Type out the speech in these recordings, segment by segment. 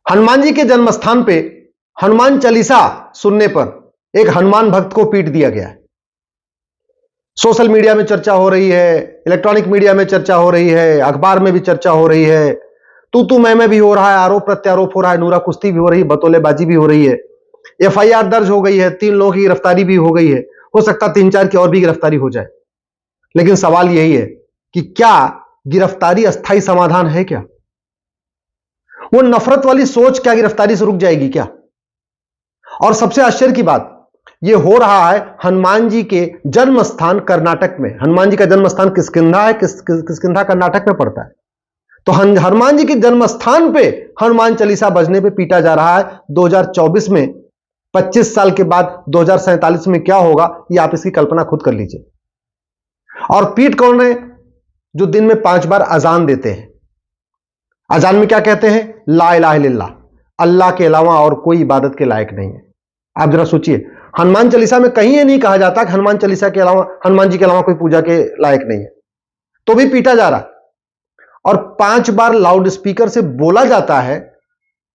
हनुमान जी के जन्म स्थान पे हनुमान चालीसा सुनने पर एक हनुमान भक्त को पीट दिया गया है। सोशल मीडिया में चर्चा हो रही है, इलेक्ट्रॉनिक मीडिया में चर्चा हो रही है, अखबार में भी चर्चा हो रही है, तू मैं भी हो रहा है, आरोप प्रत्यारोप हो रहा है, नूरा कुश्ती भी हो रही है, बतौलेबाजी भी हो रही है, एफआईआर दर्ज हो गई है, 3 लोगों की गिरफ्तारी भी हो गई है, हो सकता 3-4 की और भी गिरफ्तारी हो जाए। लेकिन सवाल यही है कि क्या गिरफ्तारी अस्थायी समाधान है? क्या वो नफरत वाली सोच क्या गिरफ्तारी से रुक जाएगी क्या? और सबसे आश्चर्य की बात, यह हो रहा है हनुमान जी के जन्म स्थान कर्नाटक में। हनुमान जी का जन्म स्थान किष्किंधा है, किष्किंधा कर्नाटक में पड़ता है। तो हनुमान जी के जन्म स्थान पे हनुमान चालीसा बजने पे पीटा जा रहा है। 2024 में 25 साल के बाद 2047 में क्या होगा, ये आप इसकी कल्पना खुद कर लीजिए। और पीट कौन रहे? जो दिन में 5 बार अजान देते हैं। अजान में क्या कहते हैं? ला इलाहा इल्लल्लाह, अल्लाह के अलावा और कोई इबादत के लायक नहीं है। आप जरा सोचिए, हनुमान चालीसा में कहीं यह नहीं कहा जाता कि हनुमान चालीसा के अलावा, हनुमान जी के अलावा कोई पूजा के लायक नहीं है, तो भी पीटा जा रहा है। और 5 बार लाउड स्पीकर से बोला जाता है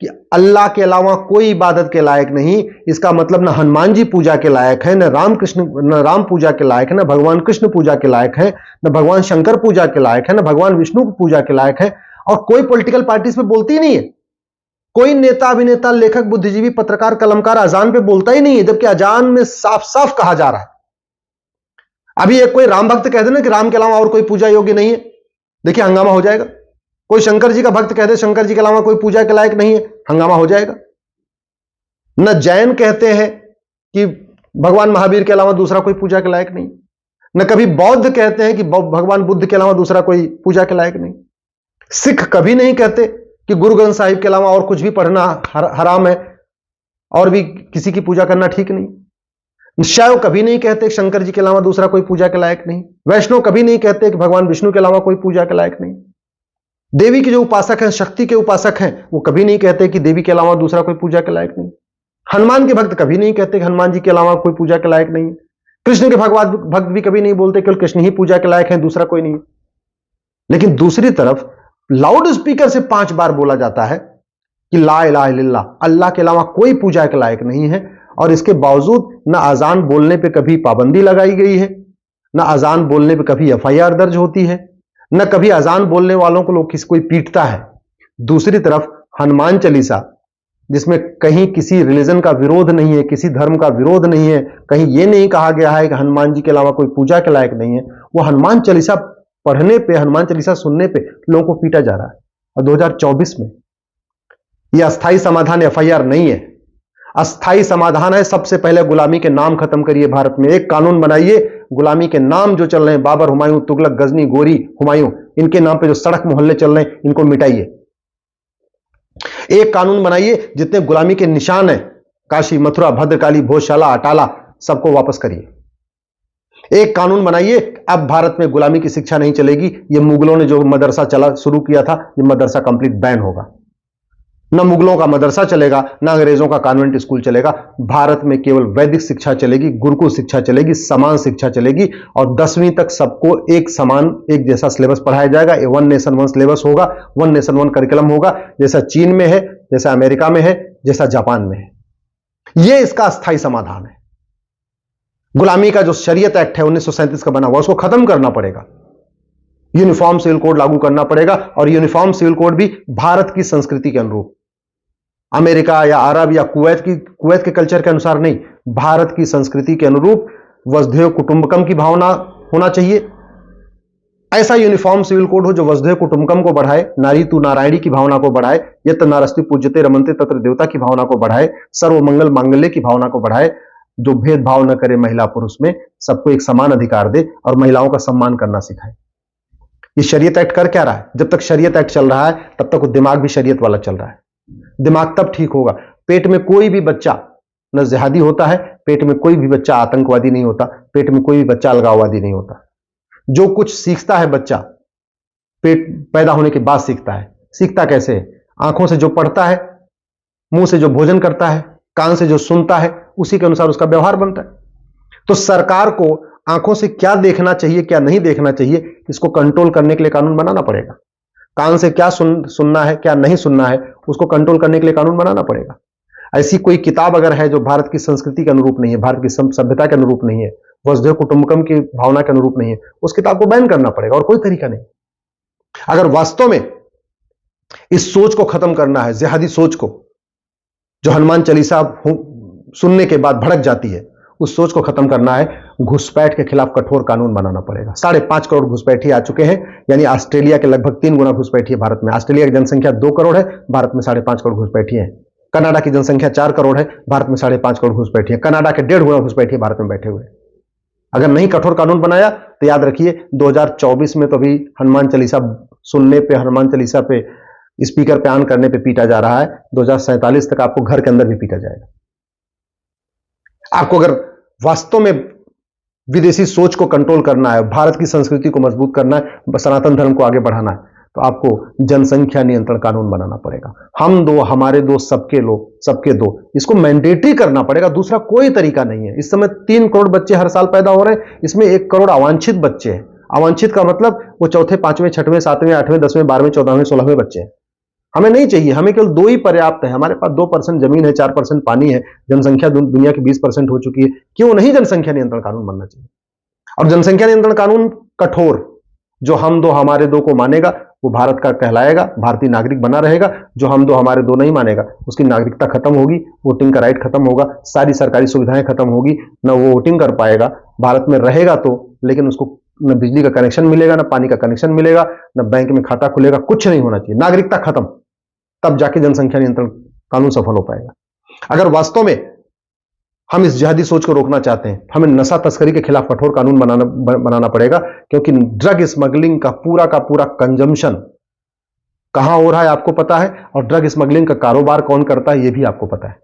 कि अल्लाह के अलावा कोई इबादत के लायक नहीं। इसका मतलब न हनुमान जी पूजा के लायक है, न राम पूजा के लायक है, न भगवान कृष्ण पूजा के लायक है, न भगवान शंकर पूजा के लायक है, न भगवान विष्णु पूजा के लायक है। और कोई पॉलिटिकल पार्टी इस पे बोलती ही नहीं है। कोई नेता, अभिनेता, लेखक, बुद्धिजीवी, पत्रकार, कलमकार अजान पे बोलता ही नहीं है, जबकि अजान में साफ साफ कहा जा रहा है। अभी एक कोई राम भक्त कह दे ना कि राम के अलावा और कोई पूजा योग्य नहीं है, देखिए हंगामा हो जाएगा। कोई शंकर जी का भक्त कह दे शंकर जी के अलावा कोई पूजा के लायक नहीं है, हंगामा हो जाएगा। न जैन कहते हैं कि भगवान महावीर के अलावा दूसरा कोई पूजा के लायक नहीं, न कभी बौद्ध कहते हैं कि भगवान बुद्ध के अलावा दूसरा कोई पूजा के लायक नहीं। सिख कभी नहीं कहते कि गुरु ग्रंथ साहिब के अलावा और कुछ भी पढ़ना हराम है और भी किसी की पूजा करना ठीक नहीं। शैव कभी नहीं कहते शंकर जी के अलावा दूसरा कोई पूजा के लायक नहीं। वैष्णव कभी नहीं कहते कि भगवान विष्णु के अलावा कोई पूजा के लायक नहीं। देवी के जो उपासक हैं, शक्ति के उपासक हैं, वो कभी नहीं कहते कि देवी के अलावा दूसरा कोई पूजा के लायक नहीं। हनुमान के भक्त कभी नहीं कहते कि हनुमान जी के अलावा कोई पूजा के लायक नहीं। कृष्ण के भक्त भी कभी नहीं बोलते केवल कृष्ण ही पूजा के लायक है, दूसरा कोई नहीं। लेकिन दूसरी तरफ लाउड स्पीकर से 5 बार बोला जाता है कि ला इलाहा इल्लल्लाह, अल्लाह के अलावा कोई पूजा के लायक नहीं है। और इसके बावजूद न अजान बोलने पे कभी पाबंदी लगाई गई है, न अजान बोलने पे कभी एफआईआर दर्ज होती है, न कभी अजान बोलने वालों को लोग कोई पीटता है। दूसरी तरफ हनुमान चालीसा, जिसमें कहीं किसी रिलीजन का विरोध नहीं है, किसी धर्म का विरोध नहीं है, कहीं यह नहीं कहा गया है कि हनुमान जी के अलावा कोई पूजा के लायक नहीं है, वो हनुमान चालीसा पढ़ने पे, हनुमान चालीसा सुनने पे लोगों को पीटा जा रहा है। और 2024 में यह अस्थायी समाधान एफआईआर नहीं है। अस्थायी समाधान है सबसे पहले गुलामी के नाम खत्म करिए। भारत में एक कानून बनाइए, गुलामी के नाम जो चल रहे हैं, बाबर, हुमायूं, तुगलक, गजनी, गोरी, हुमायूं, इनके नाम पे जो सड़क मोहल्ले चल रहे हैं, इनको मिटाइए। एक कानून बनाइए जितने गुलामी के निशान हैं, काशी, मथुरा, भद्रकाली, भोजशाला, अटाला, सबको वापस करिए। एक कानून बनाइए, अब भारत में गुलामी की शिक्षा नहीं चलेगी। ये मुगलों ने जो मदरसा चला शुरू किया था, ये मदरसा कंप्लीट बैन होगा। न मुगलों का मदरसा चलेगा, न अंग्रेजों का कॉन्वेंट स्कूल चलेगा। भारत में केवल वैदिक शिक्षा चलेगी, गुरुकुल शिक्षा चलेगी, समान शिक्षा चलेगी। और 10वीं तक सबको एक समान, एक जैसा सिलेबस पढ़ाया जाएगा। ये 1 नेशन 1 सिलेबस होगा, 1 नेशन 1 करिकुलम होगा, जैसा चीन में है, जैसा अमेरिका में है, जैसा जापान में है। यह इसका अस्थायी समाधान है। गुलामी का जो शरीयत एक्ट है 1937 का बना हुआ, उसको खत्म करना पड़ेगा। यूनिफॉर्म सिविल कोड लागू करना पड़ेगा। और यूनिफॉर्म सिविल कोड भी भारत की संस्कृति के अनुरूप, अमेरिका या अरब या कुवैत के कल्चर के अनुसार नहीं, भारत की संस्कृति के अनुरूप वसुधैव कुटुंबकम की भावना होना चाहिए। ऐसा यूनिफॉर्म सिविल कोड हो जो वसुधैव कुटुंबकम को बढ़ाए, नारी तू नारायणी की भावना को बढ़ाए, यत नारस्ति पूज्यते रमन्ते तत्र देवता की भावना को बढ़ाए, सर्वमंगल मांगल्य की भावना को बढ़ाए, जो भेदभाव न करे महिला पुरुष में, सबको एक समान अधिकार दे और महिलाओं का सम्मान करना सिखाए। ये शरीयत एक्ट कर क्या रहा है? जब तक शरीयत एक्ट चल रहा है तब तक वो दिमाग भी शरीयत वाला चल रहा है। दिमाग तब ठीक होगा। पेट में कोई भी बच्चा न जिहादी होता है, पेट में कोई भी बच्चा आतंकवादी नहीं होता, पेट में कोई भी बच्चा अलगाववादी नहीं होता। जो कुछ सीखता है बच्चा पेट पैदा होने के बाद सीखता है। सीखता कैसे है? आंखों से जो पढ़ता है, मुंह से जो भोजन करता है, कान से जो सुनता है, उसी के अनुसार उसका व्यवहार बनता है। तो सरकार को आंखों से क्या देखना चाहिए, क्या नहीं देखना चाहिए, इसको कंट्रोल करने के लिए कानून बनाना पड़ेगा। कान से क्या सुनना है, क्या नहीं सुनना है, उसको कंट्रोल करने के लिए कानून बनाना पड़ेगा। ऐसी कोई किताब अगर है जो भारत की संस्कृति के अनुरूप नहीं है, भारत की सभ्यता के अनुरूप नहीं है, वसुधैव कुटुंबकम की भावना के अनुरूप नहीं है, उस किताब को बैन करना पड़ेगा, और कोई तरीका नहीं। अगर वास्तव में इस सोच को खत्म करना है, जिहादी सोच को, जो हनुमान चालीसा सुनने के बाद भड़क जाती है, उस सोच को खत्म करना है, घुसपैठ के खिलाफ कठोर कानून बनाना पड़ेगा। 5.5 करोड़ घुसपैठी आ चुके हैं, यानी ऑस्ट्रेलिया के लगभग 3 गुना घुसपैठी है भारत में। ऑस्ट्रेलिया की जनसंख्या 2 करोड़ है, भारत में 5.5 करोड़ घुसपैठी है। कनाडा की जनसंख्या 4 करोड़ है, भारत में 5.5 करोड़ घुसपैठी है। कनाडा के 1.5 गुना घुसपैठी भारत में बैठे हुए। अगर नहीं कठोर कानून बनाया तो याद रखिए 2024 में तो अभी हनुमान चालीसा सुनने पे, हनुमान चालीसा पे स्पीकर पे ऑन करने पे पीटा जा रहा है, 2047 तक आपको घर के अंदर भी पीटा जाएगा। आपको अगर वास्तव में विदेशी सोच को कंट्रोल करना है, भारत की संस्कृति को मजबूत करना है, सनातन धर्म को आगे बढ़ाना है, तो आपको जनसंख्या नियंत्रण कानून बनाना पड़ेगा। हम दो, हमारे दो, सबके लोग, सबके दो, इसको मैंडेटरी करना पड़ेगा। दूसरा कोई तरीका नहीं है। इस समय 3 करोड़ बच्चे हर साल पैदा हो रहे हैं, इसमें 1 करोड़ अवांछित बच्चे हैं। अवांछित का मतलब वो चौथे, 5वें, 6वें, 7वें, 8वें, 10वें, 12वें, 14वें, 16वें बच्चे हैं। हमें नहीं चाहिए, हमें केवल 2 ही पर्याप्त है। हमारे पास 2% जमीन है, 4% पानी है, जनसंख्या दुनिया की 20% हो चुकी है। क्यों नहीं जनसंख्या नियंत्रण कानून बनना चाहिए? और जनसंख्या नियंत्रण कानून कठोर, जो हम दो हमारे दो को मानेगा वो भारत का कहलाएगा, भारतीय नागरिक बना रहेगा। जो हम दो हमारे दो नहीं मानेगा उसकी नागरिकता खत्म होगी, वोटिंग का राइट खत्म होगा, सारी सरकारी सुविधाएं खत्म होगी, न वो वोटिंग कर पाएगा। भारत में रहेगा तो, लेकिन उसको न बिजली का कनेक्शन मिलेगा, न पानी का कनेक्शन मिलेगा, न बैंक में खाता खुलेगा, कुछ नहीं होना चाहिए। नागरिकता खत्म, तब जाके जनसंख्या नियंत्रण कानून सफल हो पाएगा। अगर वास्तव में हम इस जिहादी सोच को रोकना चाहते हैं, हमें नशा तस्करी के खिलाफ कठोर कानून बनाना पड़ेगा, क्योंकि ड्रग स्मगलिंग का पूरा कंजम्पशन कहां हो रहा है आपको पता है, और ड्रग स्मगलिंग का कारोबार कौन करता है ये भी आपको पता है।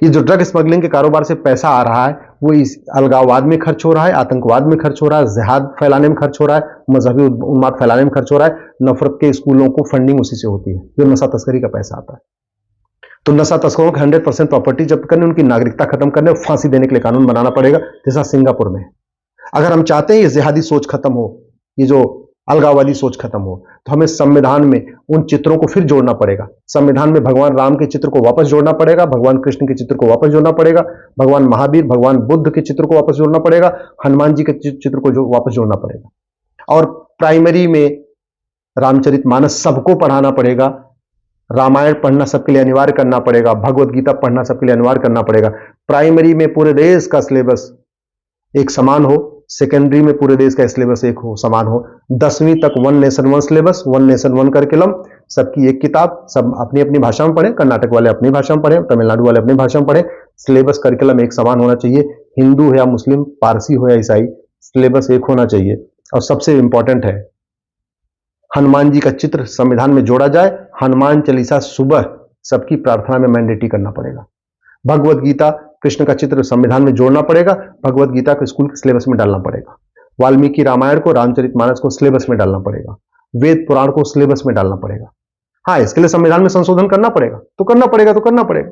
ये जो ड्रग स्मगलिंग के कारोबार से पैसा आ रहा है वो इस अलगाववाद में खर्च हो रहा है, आतंकवाद में खर्च हो रहा है, जिहाद फैलाने में खर्च हो रहा है, मजहबी उन्माद फैलाने में खर्च हो रहा है, नफरत के स्कूलों को फंडिंग उसी से होती है, जो नशा तस्करी का पैसा आता है। तो नशा तस्करों को 100% प्रॉपर्टी जब्त करने, उनकी नागरिकता खत्म करने, फांसी देने के लिए कानून बनाना पड़ेगा, जैसा सिंगापुर में। अगर हम चाहते हैं ये जिहादी सोच खत्म हो, ये जो अलगाववादी सोच खत्म हो, तो हमें संविधान में उन चित्रों को फिर जोड़ना पड़ेगा। संविधान में भगवान राम के चित्र को वापस जोड़ना पड़ेगा, भगवान कृष्ण के चित्र को वापस जोड़ना पड़ेगा, भगवान महावीर, भगवान बुद्ध के चित्र को वापस जोड़ना पड़ेगा, हनुमान जी के चित्र को वापस जोड़ना पड़ेगा। और प्राइमरी में रामचरितमानस सबको पढ़ाना पड़ेगा, रामायण पढ़ना सबके लिए अनिवार्य करना पड़ेगा, भगवत गीता पढ़ना सबके लिए अनिवार्य करना पड़ेगा। प्राइमरी में पूरे देश का सिलेबस एक समान हो, सेकेंडरी में पूरे देश का सिलेबस एक हो, समान हो। 10वीं तक 1 नेशन 1 सिलेबस, 1 नेशन 1 करिकुलम, सबकी एक किताब, सब अपनी अपनी भाषा में पढ़ें। कर्नाटक वाले अपनी भाषा में पढ़ें, तमिलनाडु वाले अपनी भाषा में पढ़ें। सिलेबस करिकुलम एक समान होना चाहिए। हिंदू हो या मुस्लिम, पारसी हो या ईसाई, सिलेबस एक होना चाहिए। और सबसे इंपॉर्टेंट है, हनुमान जी का चित्र संविधान में जोड़ा जाए। हनुमान चालीसा सुबह सबकी प्रार्थना में मैंडेटरी करना पड़ेगा। भगवत गीता, कृष्ण का चित्र संविधान में जोड़ना पड़ेगा, भगवत गीता को स्कूल के सिलेबस में डालना पड़ेगा। वाल्मीकि रामायण को, रामचरितमानस को सिलेबस में डालना पड़ेगा, वेद पुराण को सिलेबस में डालना पड़ेगा। हाँ, इसके लिए संविधान में संशोधन करना पड़ेगा, तो करना पड़ेगा।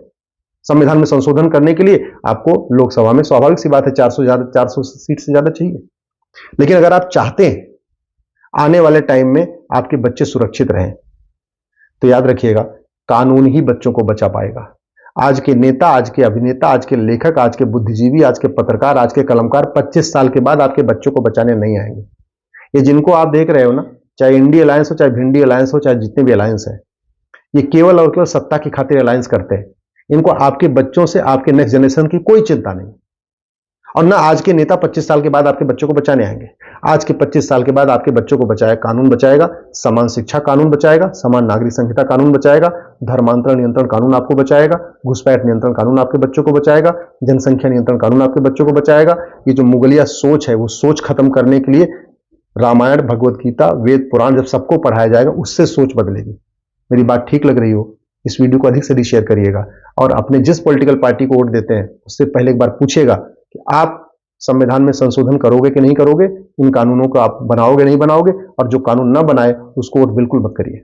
संविधान में संशोधन करने के लिए आपको लोकसभा में स्वाभाविक सी बात है 400 सीट से ज्यादा चाहिए। लेकिन अगर आप चाहते हैं आने वाले टाइम में आपके बच्चे सुरक्षित रहें, तो याद रखिएगा कानून ही बच्चों को बचा पाएगा। आज के नेता, आज के अभिनेता, आज के लेखक, आज के बुद्धिजीवी, आज के पत्रकार, आज के कलमकार 25 साल के बाद आपके बच्चों को बचाने नहीं आएंगे। ये जिनको आप देख रहे हो ना, चाहे इंडी अलायंस हो, चाहे भिंडी अलायंस हो, चाहे जितने भी अलायंस है, ये केवल और केवल सत्ता की खातिर अलायंस करते हैं। इनको आपके बच्चों से, आपके नेक्स्ट जनरेशन की कोई चिंता नहीं। और ना आज के नेता 25 साल के बाद आपके बच्चों को बचाने आएंगे। आज के 25 साल के बाद आपके बच्चों को बचाए कानून बचाएगा, समान शिक्षा कानून बचाएगा, समान नागरिक संहिता कानून बचाएगा, धर्मांतरण नियंत्रण कानून आपको बचाएगा, घुसपैठ नियंत्रण कानून आपके बच्चों को बचाएगा, जनसंख्या नियंत्रण कानून आपके बच्चों को बचाएगा। ये जो मुगलिया सोच है, वो सोच खत्म करने के लिए रामायण, भगवत गीता, वेद पुराण जब सबको पढ़ाया जाएगा, उससे सोच बदलेगी। मेरी बात ठीक लग रही हो, इस वीडियो को अधिक से अधिक शेयर करिएगा, और अपने जिस पॉलिटिकल पार्टी को वोट देते हैं उससे पहले एक बार पूछिएगा कि आप संविधान में संशोधन करोगे कि नहीं करोगे, इन कानूनों को आप बनाओगे नहीं बनाओगे, और जो कानून ना बनाए उसको वोट बिल्कुल मत करिए।